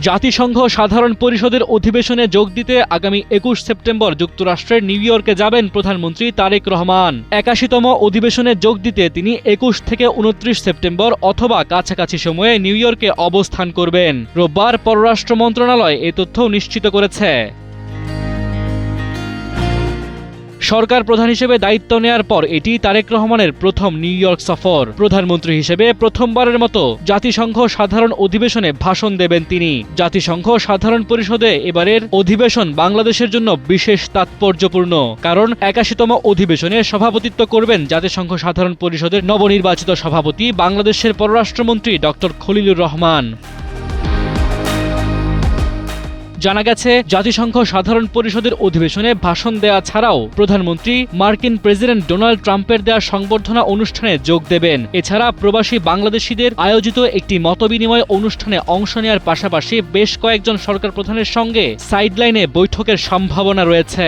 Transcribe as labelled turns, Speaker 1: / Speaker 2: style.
Speaker 1: জাতিসংঘ সাধারণ পরিষদের অধিবেশনে যোগ দিতে আগামী ২১ সেপ্টেম্বর যুক্তরাষ্ট্রের নিউ ইয়র্কে যাবেন প্রধানমন্ত্রী তারেক রহমান। ৮১তম অধিবেশনে যোগ দিতে তিনি ২১ থেকে ২৯ সেপ্টেম্বর অথবা কাছাকাছি সময়ে নিউ ইয়র্কে অবস্থান করবেন। রোববার পররাষ্ট্র মন্ত্রণালয় এ তথ্য নিশ্চিত করেছে। সরকার প্রধান হিসেবে দায়িত্ব নেয়ার পর এটি তারেক রহমানের প্রথম নিউ ইয়র্ক সফর। প্রধানমন্ত্রী হিসেবে প্রথমবারের মতো জাতিসংঘ সাধারণ অধিবেশনে ভাষণ দেবেন তিনি। জাতিসংঘ সাধারণ পরিষদে এবারের অধিবেশন বাংলাদেশের জন্য বিশেষ তাৎপর্যপূর্ণ, কারণ ৮১তম অধিবেশনে সভাপতিত্ব করবেন জাতিসংঘ সাধারণ পরিষদের নবনির্বাচিত সভাপতি বাংলাদেশের পররাষ্ট্রমন্ত্রী ডক্টর খলিলুর রহমান। জানা গেছে, জাতিসংঘ সাধারণ পরিষদের অধিবেশনে ভাষণ দেয়া ছাড়াও প্রধানমন্ত্রী মার্কিন প্রেসিডেন্ট ডোনাল্ড ট্রাম্পের দেয়া সংবর্ধনা অনুষ্ঠানে যোগ দেবেন। এছাড়া প্রবাসী বাংলাদেশিদের আয়োজিত একটি মতবিনিময় অনুষ্ঠানে অংশ নেওয়ার পাশাপাশি বেশ কয়েকজন সরকার প্রধানের সঙ্গে সাইডলাইনে বৈঠকের সম্ভাবনা রয়েছে।